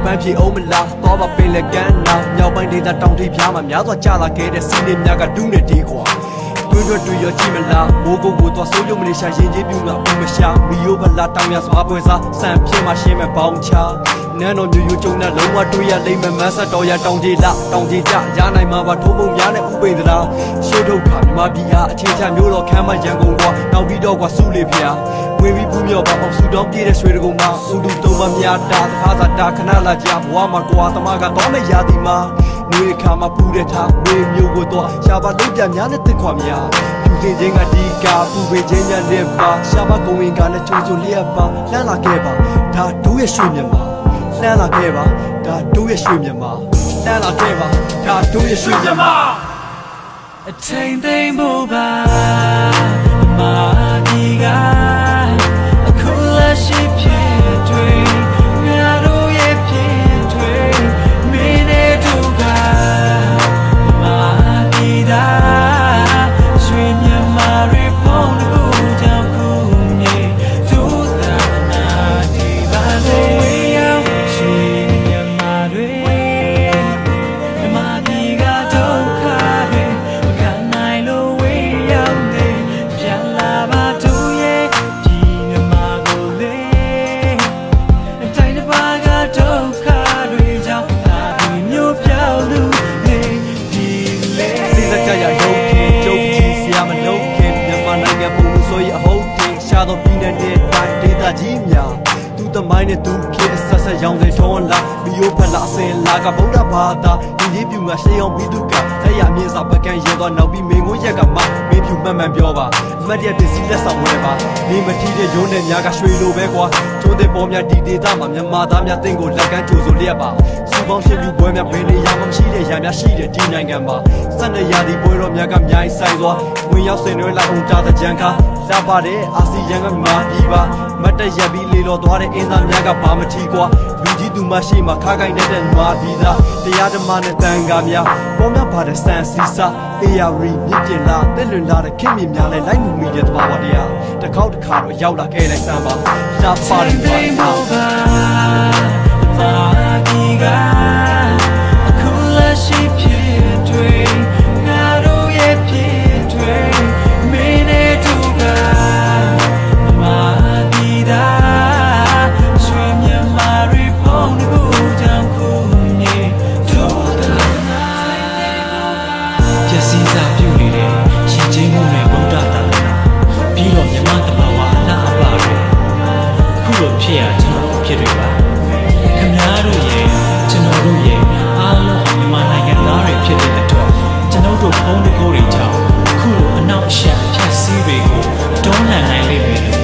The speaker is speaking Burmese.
ပန်းပြေအောင်မလားသွားပါပင်လက်ကန်းနာမြောက်ပိုင်းဒေသတောင်ထိပ်ဖျားမှာများစွာကြာလာခဲ့တဲ့စီးနေများကဒူးနဲ့တေးခွာတွေ့ရောကြည့်မလားမိုးကုတ်ကိုသွားဆိုးရုံမလေးရှာရင်ကြီးပြူငါဘူးမရှာမီယိုဘလာတောင်ရစွာပွဲစားစံပြင်းမှရှင်းမဲ့ပေါင်းချနန်းတော်မျိုးကျုံနဲ့လုံးဝတွေ့ရလိမ့်မယ်မဆတ်တော်ရတောင်ကြီးလာတောင်ကြီးကြရနိုင်မှာပါထုံးပုံများနဲ့ဥပိန်သလားရှေ့ထုတ်ခါမြမပြည်ဟာအခြေချမျိုးတော်ခမ်းမရန်ကုန်ကွာနောက်ပြီးတော့ကွာစုလေဖျားဝင်ပြီးဘူးမြော့ပါအောင်ဆူတောင်းပြေးတဲ့ရွှေတကုံမှာဥဒုတုံးမများတာတခါသာတာခဏလာကြဘဝမှာကွာသမားကတော့မဲ့ရာဒီမှာနေခါမှာပူတဲ့ထားဝေမျိုးကိုတော့ရှားပါလုံးပြများနဲ့တစ်ခွာများပြူစင်ချင်းကဒီကာပူပေချင်းများနဲ့ပါရှားပါကုံဝင်ကနဲ့ချုံချုံလျက်ပါလှမ်းလာခဲ့ပါဒါတို့ရဲ့ရွှေမြမာလှမ်းလာခဲ့ပါဒါတို့ရဲ့ရွှေမြမာလှမ်းလာခဲ့ပါဒါတို့ရဲ့ရွှေမြမာအထိန်သိမ်းဖို့ပါမာဒီကအခုလက်ရှိဖြစ်တွေ့ငါတို့ရဲ့ဖြစ်တွေ့မင်းနဲ့တို့ကမာဒီတာရွှေမြမာရီပုံလို့ကြောင့်ခုမြေသူသာနာဒီပါလေရောက်ရွှေမြမာတွေမာဒီကဒုက္ခတွေတော့ပြီးနေတဲ့တိုင်းဒေသကြီးများသူသမိုင်းနဲ့သူခေတ်ဆက်ဆက်ရောင်းတဲ့ထွန်းလာမီယိုဖလာအစင်လာကဗုဒ္ဓဘာသာဒီရေးပြူမှာရှေးအောင်ပြီးသူကလက်ရမြင့်စာပကံရဲတော့နောက်ပြီးမင်းကိုရက်ကမှမင်းပြူမှန်မှန်ပြောပါအမတ်ရတဲ့စီလက်ဆောင်ဝဲပါနေမထီးတဲ့ရုံးနဲ့များကရွှေလိုပဲကွာကျွန်းတဲ့ပေါ်များဒီဒေသမှာမြန်မာသားများတင်းကိုလက်ကမ်းကြိုဆိုလျက်ပါစုပေါင်းရှင်းပြပွဲများဘယ်နေရာမှမရှိတဲ့ရာများရှိတဲ့ဒီနိုင်ငံမှာစတဲ့ရာဒီပွဲတော်များကမြိုင်ဆိုင်သွားဝင်ရောက်ဆင်နွှဲလိုက်အောင်တာတဲ့ကြံခါလာပါတယ်အာဆီယံကမာပြီးပါမတ်တရက်ပြီးလေလောသွားတဲ့အင်းသားများကဘာမထီကွာလူကြီးသူမရှိမှခါကိုင်းတဲ့မာပြီးသားတရားဓမ္မနဲ့တန်ခါများပေါ်များပါတဲ့စံစီစာအေယာရီမြင့်ကျင်လာတက်လွင်လာတဲ့ခင်မြင်များလဲလိုက်မှုမိတဲ့တဘာဝတရားတစ်ခေါက်တစ်ခါတော့ရောက်လာခဲ့လိုက်စမ်းပါလာပါတယ်ပါမာဒီကအခုလက်ရှိဖြစ်တွေ့ငါတို့ရဲ့ဖြစ်တွေ့မင်းနဲ့တို့ကမာဒီတာရွှေမြမာရီပုံတို့ကြောင့်ခုမြေတို့တာပျက်စီးစာပြုနေတဲ့ရှင်ချင်းမှုနဲ့ဗုဒ္ဓတာပြီးတော့မြမတဘာဝအလားအပါတွေခုလိုဖြစ်ရကျွန်တော်ဖြစ်တွေပါခင်ဗျားတို့ရဲ့ကျွန်တော်တို့ရဲ့အားလုံးမြန်မာနိုင်ငံသားတွေဖြစ်တဲ့အတွက်ကျွန်တော်တို့ဘုန်းတကိုးတွေကြောင့်ခုလိုအနောက်အရှက်ဖြတ်စည်းတွေကိုတွန်းလှန်နိုင်လိမ့်မယ်